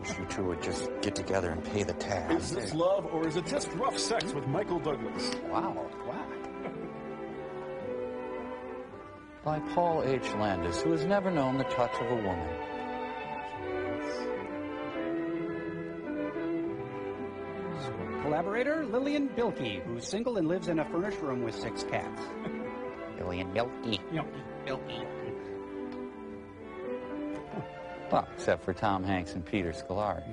wish you two would just get together and pay the tab. Is this love, or is it just rough sex with Michael Douglas? Wow. By Paul H. Landis, who has never known the touch of a woman. Collaborator Lillian Bilkey, who's single and lives in a furnished room with 6 cats. Lillian Bilkey. Bilkey. Well, except for Tom Hanks and Peter Scolari.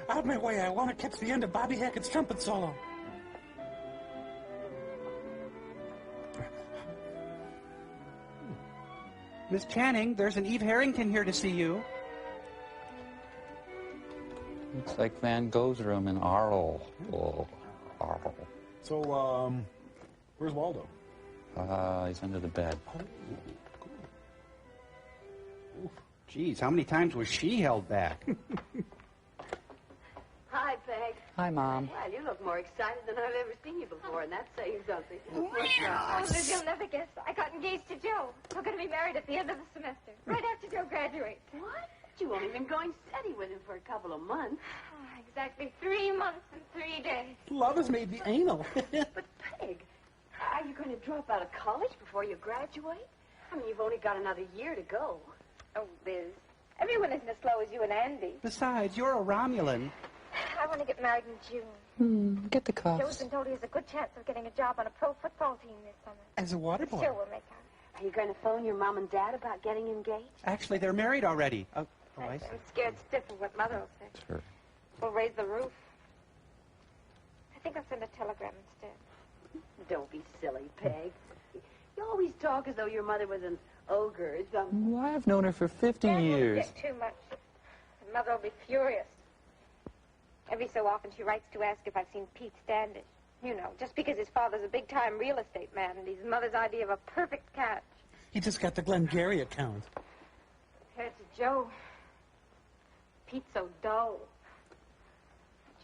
Out of my way, I want to catch the end of Bobby Hackett's trumpet solo. Miss Channing, there's an Eve Harrington here to see you. Looks like Van Gogh's room in Arles. Oh, Arles. So, where's Waldo? He's under the bed. Oh, cool. Geez, how many times was she held back? Hi, Peg. Hi, Mom. Well, you look more excited than I've ever seen you before, and that's saying something. Oh, Liz, you'll never guess. I got engaged to Joe. We're going to be married at the end of the semester, right after Joe graduates. What? You only been going steady with him for a couple of months. Exactly 3 months and 3 days. Love has made me anal. But, Peg, are you going to drop out of college before you graduate? I mean, you've only got another year to go. Oh, Liz, everyone isn't as slow as you and Andy. Besides, you're a Romulan. I want to get married in June. Get the Joe's cuffs. been told he has a good chance of getting a job on a pro football team this summer. As a water boy. Sure, we'll make out. Are you going to phone your mom and dad about getting engaged? Actually, they're married already. Oh, I see. I'm scared stiff of what Mother will say. Sure. We'll raise the roof. I think I'll send a telegram instead. Don't be silly, Peg. You always talk as though your mother was an ogre or something. Well, I've known her for 50 Dad won't years. get too much. Mother will be furious. Every so often she writes to ask if I've seen Pete Standish. You know, just because his father's a big-time real estate man and he's Mother's idea of a perfect catch. He just got the Glengarry account. Compared to Joe, Pete's so dull.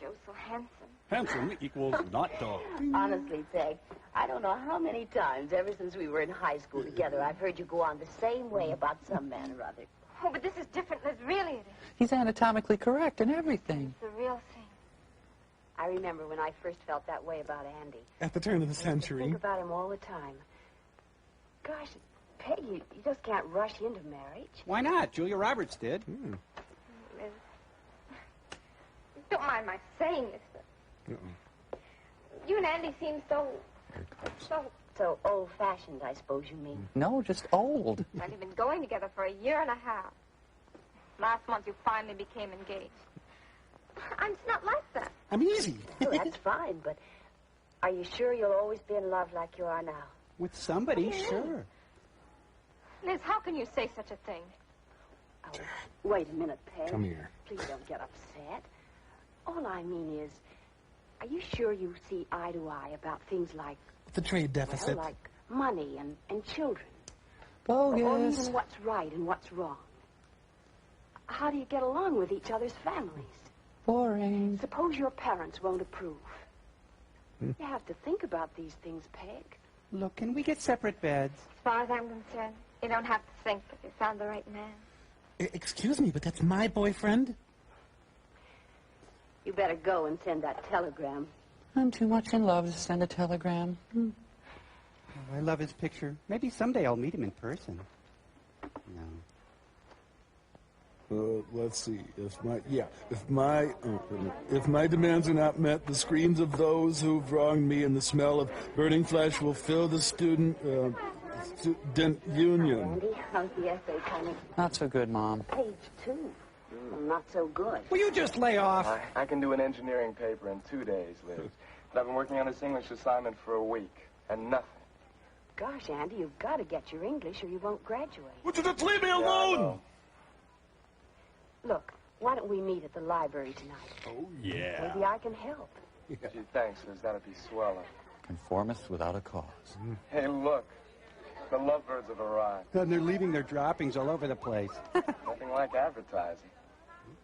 Joe's so handsome. Handsome equals not dull. Honestly, Peg, I don't know how many times ever since we were in high school together I've heard you go on the same way about some man or other. Oh, but this is different, Liz. Really it is. He's anatomically correct and everything. It's the real thing. I remember when I first felt that way about Andy. At the turn of the I century. think about him all the time. Gosh, Peg, you just can't rush into marriage. Why not? Julia Roberts did. Liz, don't mind my saying this, but you and Andy seem so So old-fashioned, I suppose you mean. No, just old. well, you've been going together for a year and a half. Last month you finally became engaged. I'm not like that. I'm easy. Oh, that's fine, but are you sure you'll always be in love like you are now? With somebody, sure. Liz, how can you say such a thing? Oh, wait a minute, Peg. Come here. Please don't get upset. All I mean is, are you sure you see eye to eye about things like, The trade deficit. well, like money and children? Bogus. Or even what's right and what's wrong? How do you get along with each other's families? Boring. Suppose your parents won't approve. You have to think about these things, Peg. Look, can we get separate beds? As far as I'm concerned, you don't have to think that you found the right man. Excuse me, but that's my boyfriend? You better go and send that telegram. I'm too much in love to send a telegram. Oh, I love his picture. Maybe someday I'll meet him in person. No. Let's see. If my demands are not met, the screams of those who've wronged me and the smell of burning flesh will fill the student union. Andy, how's the essay coming? Not so good, Mom. Page 2. Not so good. Will you just lay off? I can do an engineering paper in 2 days, Liz. But I've been working on this English assignment for a week, and nothing. Gosh, Andy, you've got to get your English or you won't graduate. Would you just leave me Yeah, I alone? know. Look, why don't we meet at the library tonight? Oh, yeah. Maybe I can help. Gee, thanks, Liz. That'd be swell. Conformist without a cause. Hey, look. The lovebirds have arrived. And they're leaving their droppings all over the place. Nothing like advertising.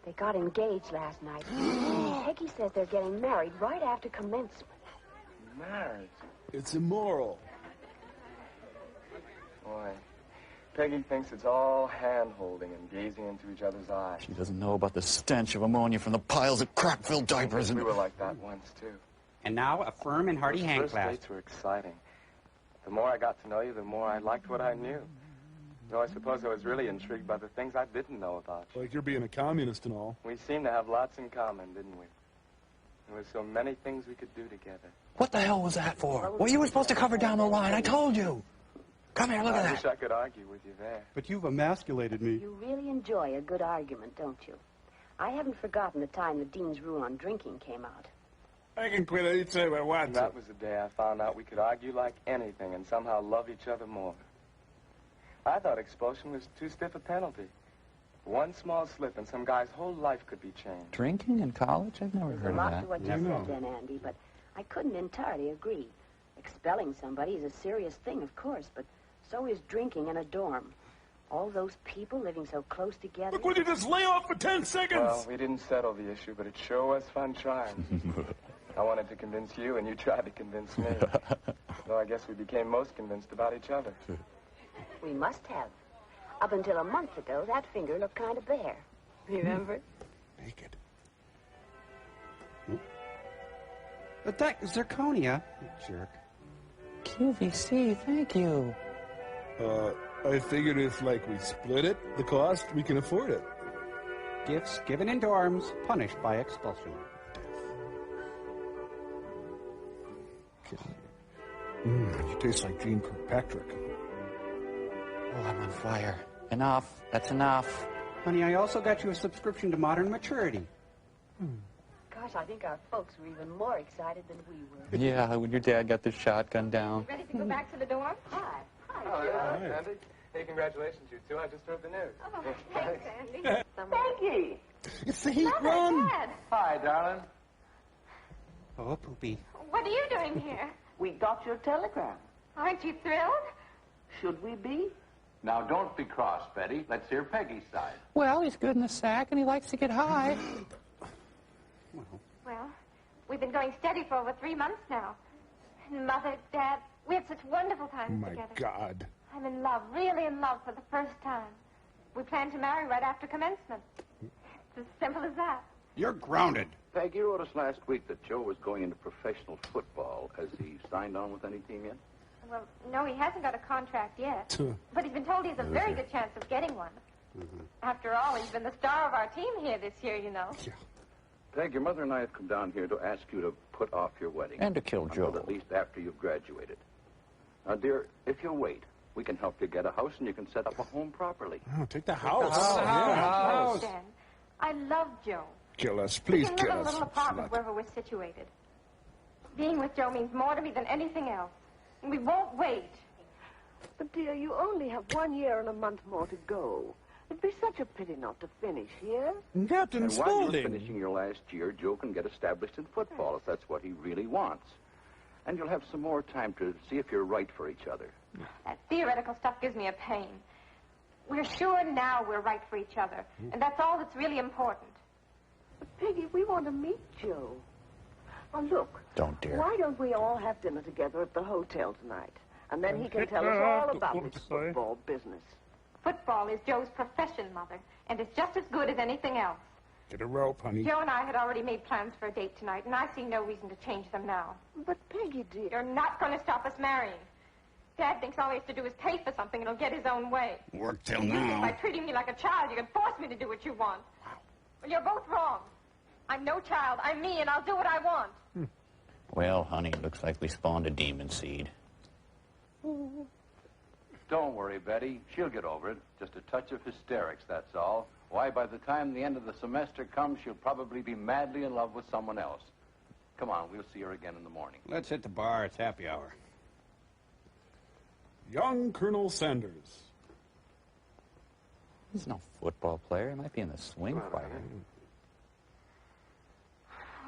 They got engaged last night. Peggy says they're getting married right after commencement. Married? It's immoral. Boy, Peggy thinks it's all hand-holding and gazing into each other's eyes. She doesn't know about the stench of ammonia from the piles of crap-filled diapers and... We were like that once, too. And now a firm and hearty hand First clasp. dates were exciting. The more I got to know you, the more I liked what I knew. Though I suppose I was really intrigued by the things I didn't know about you. Like you're being a communist and all. We seemed to have lots in common, didn't we? There were so many things we could do together. What the hell was that for? Well, you were supposed to cover down the line. I told you. Come here, look at I that. wish I could argue with you there. But you've emasculated me. You really enjoy a good argument, don't you? I haven't forgotten the time the Dean's rule on drinking came out. I can quit anytime I want And to. that was the day I found out we could argue like anything and somehow love each other more. I thought expulsion was too stiff a penalty. One small slip and some guy's whole life could be changed. Drinking in college? I've never There's heard a of lot that. to what you said then, Andy, but I couldn't entirely agree. Expelling somebody is a serious thing, of course, but so is drinking in a dorm. All those people living so close together. Look, will you just lay off for 10 seconds? Well, we didn't settle the issue, but it sure was fun trying. I wanted to convince you, and you tried to convince me. Though I guess we became most convinced about each other. We must have. Up until a month ago, that finger looked kind of bare. Remember? Naked. But that zirconia, you jerk. QVC, thank you. I figured if, like, we split it, the cost, we can afford it. Gifts given in dorms, punished by expulsion. You taste like Gene Kirkpatrick. Oh, I'm on fire. Enough. That's enough. Honey, I also got you a subscription to Modern Maturity. Gosh, I think our folks were even more excited than we were. Yeah, when your dad got the shotgun down. Ready to go back to the dorm? Hi. Hi, Oh, Joe. yeah, Andy. Hey, congratulations, you two. I just heard the news. Oh, thanks, Andy. Peggy! It's the heat, Mother, Ron. Dad, Hi, darling. Oh, Poopy. what are you doing here? We got your telegram. Aren't you thrilled? Should we be? Now, don't be cross, Betty. Let's hear Peggy's side. Well, he's good in the sack, and he likes to get high. Well, we've been going steady for over 3 months now. And Mother, Dad, we had such wonderful Oh, times my together. God. I'm in love, really in love for the first time. We plan to marry right after commencement. It's as simple as that. You're grounded. Peg, you wrote us last week that Joe was going into professional football. Has he signed on with any team yet? Well, no, he hasn't got a contract yet. But he's been told he has a very good chance of getting one. After all, he's been the star of our team here this year, you know. Peg, your mother and I have come down here to ask you to put off your wedding. And to kill until Joe. at least after you've graduated. Now, dear, if you'll wait, we can help you get a house and you can set up a home properly. Oh, take the house. Oh, Dan, I love Joe. Kill us. We Please can kill live in a us. little apartment Slut. wherever we're situated. Being with Joe means more to me than anything else. And we won't wait. But, dear, you only have 1 year and a month more to go. It'd be such a pity not to finish here. Captain And while you're Spaulding. finishing your last year, Joe can get established in football if that's what he really wants. And you'll have some more time to see if you're right for each other. That theoretical stuff gives me a pain. We're sure now we're right for each other. And that's all that's really important. But, Peggy, we want to meet Joe. Now, look. Don't dare. Why don't we all have dinner together at the hotel tonight? And then he can tell us all about his football business. Football is Joe's profession, Mother. And it's just as good as anything else. Get a rope, honey. Joe and I had already made plans for a date tonight, and I see no reason to change them now. But, Peggy, dear... You're not going to stop us marrying. Dad thinks all he has to do is pay for something and he'll get his own way. Work till You think by now. treating me like a child, you can force me to do what you want. Well, you're both wrong. I'm no child. I'm me, and I'll do what I want. Well, honey, looks like we spawned a demon seed. Don't worry, Betty. She'll get over it. Just a touch of hysterics, that's all. Why, by the time the end of the semester comes, she'll probably be madly in love with someone else. Come on, we'll see her again in the morning. Let's hit the bar. It's happy hour. Young Colonel Sanders. He's no football player. He might be in the swing choir.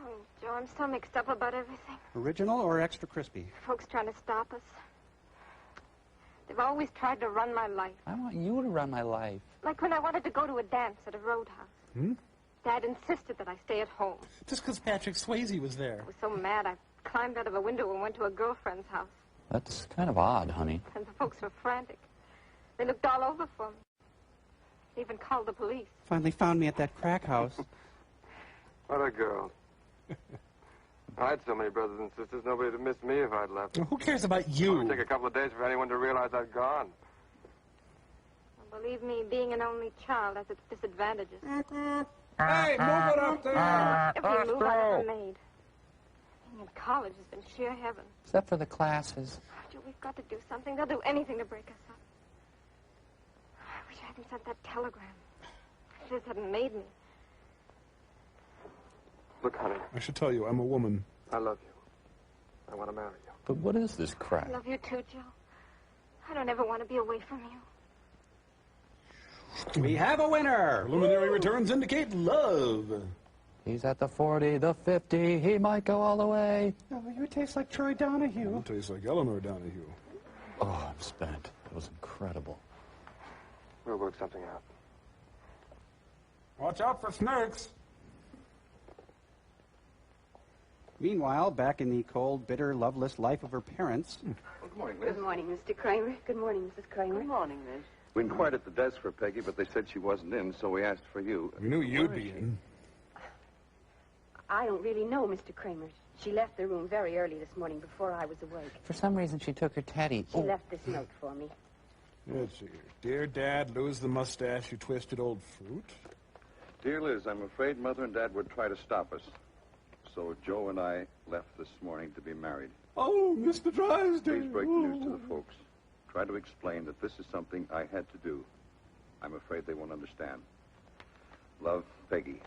Oh, Joe, I'm so mixed up about everything. Original or extra crispy? Folks trying to stop us. They've always tried to run my life. I want you to run my life. Like when I wanted to go to a dance at a roadhouse. Dad insisted that I stay at home. Just because Patrick Swayze was there. I was so mad I climbed out of a window and went to a girlfriend's house. That's kind of odd, honey. And the folks were frantic. They looked all over for me. Even called the police. Finally found me at that crack house. What a girl. I had so many brothers and sisters, nobody would have missed me if I'd left. Who cares about It you? would take a couple of days for anyone to realize I'd gone. Well, believe me, being an only child has its disadvantages. Hey, move it up there! Every move I've ever made. Being in college has been sheer heaven. Except for the classes. Joe, we've got to do something. They'll do anything to break us up. I wish I hadn't sent that telegram. Liz hadn't made me. Look, honey, I should tell you, I'm a woman. I love you. I want to marry you. But what is this crap? I love you too, Joe. I don't ever want to be away from you. We have a winner. Preliminary returns indicate love. He's at the 40, the 50. He might go all the way. Oh, you taste like Troy Donahue. It tastes like Eleanor Donahue. Oh, I'm spent. It was incredible. We'll work something out. Watch out for snakes. Meanwhile, back in the cold, bitter, loveless life of her parents. Well, good morning, Liz. Good morning, Mr. Kramer. Good morning, Mrs. Kramer. Good morning, Liz. We inquired at the desk for Peggy, but they said she wasn't in, so we asked for you. We knew you'd Where is be she? in. I don't really know, Mr. Kramer. She left the room very early this morning before I was awake. For some reason, she took her teddy. She left this note for me. Let's see here. Dear Dad, lose the mustache, you twisted old fruit. Dear Liz, I'm afraid Mother and Dad would try to stop us. So Joe and I left this morning to be married. Oh, Mr. Drysdale. Please break the news to the folks. Try to explain that this is something I had to do. I'm afraid they won't understand. Love, Peggy.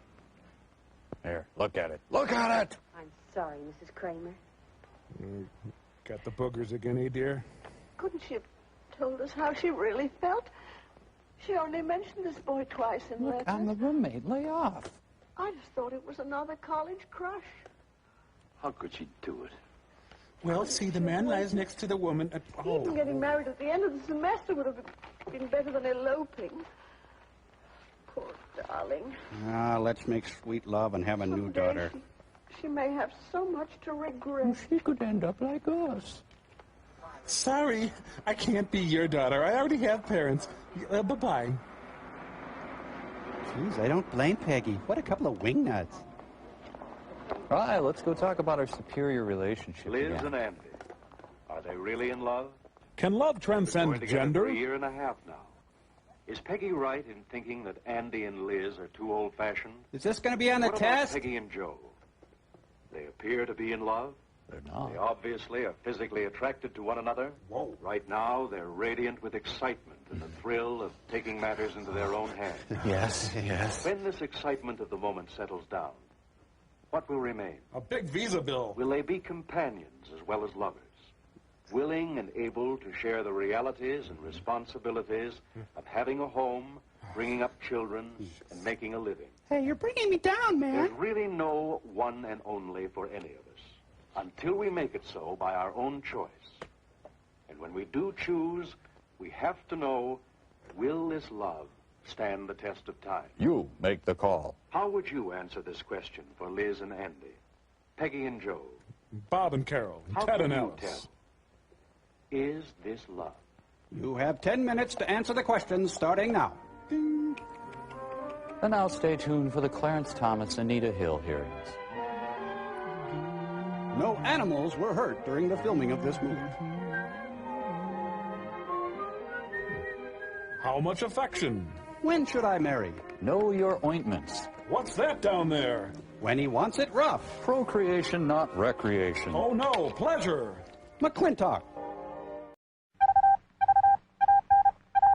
Here, look at it. Look at it! I'm sorry, Mrs. Kramer. Got the boogers again, eh, dear? Couldn't she have told us how she really felt? She only mentioned this boy twice in Look, letters. I'm the roommate. Lay off. I just thought it was another college crush. How could she do it? Well, see, the man lies next to the woman at... Even getting married at the end of the semester would have been better than eloping. Poor darling. Ah, let's make sweet love and have a new Someday daughter. She may have so much to regret. She could end up like us. Sorry, I can't be your daughter. I already have parents. Bye-bye. Jeez, I don't blame Peggy. What a couple of wingnuts. All right, let's go talk about our superior relationship Liz again. and Andy, are they really in love? Can love They're transcend going together for a gender? year and a half now. Is Peggy right in thinking that Andy and Liz are too old-fashioned? Is this going to be on the What about test? Peggy and Joe? They appear to be in love. They're not. They obviously are physically attracted to one another. Whoa. Right now, they're radiant with excitement and the thrill of taking matters into their own hands. Yes, yes. When this excitement of the moment settles down, what will remain? A big visa bill. Will they be companions as well as lovers? Willing and able to share the realities and responsibilities of having a home, bringing up children, and making a living. Hey, you're bringing me down, man. There's really no one and only for any of us, until we make it so by our own choice. And when we do choose, we have to know, will this love stand the test of time? You make the call. How would you answer this question for Liz and Andy, Peggy and Joe? Bob and Carol, How Ted can and you Alice. tell? Is this love? You have 10 minutes to answer the questions starting now. And now stay tuned for the Clarence Thomas Anita Hill hearings. No animals were hurt during the filming of this movie. How much affection? When should I marry? Know your ointments. What's that down there? When he wants it rough. Procreation, not recreation. Oh, no, pleasure. McClintock.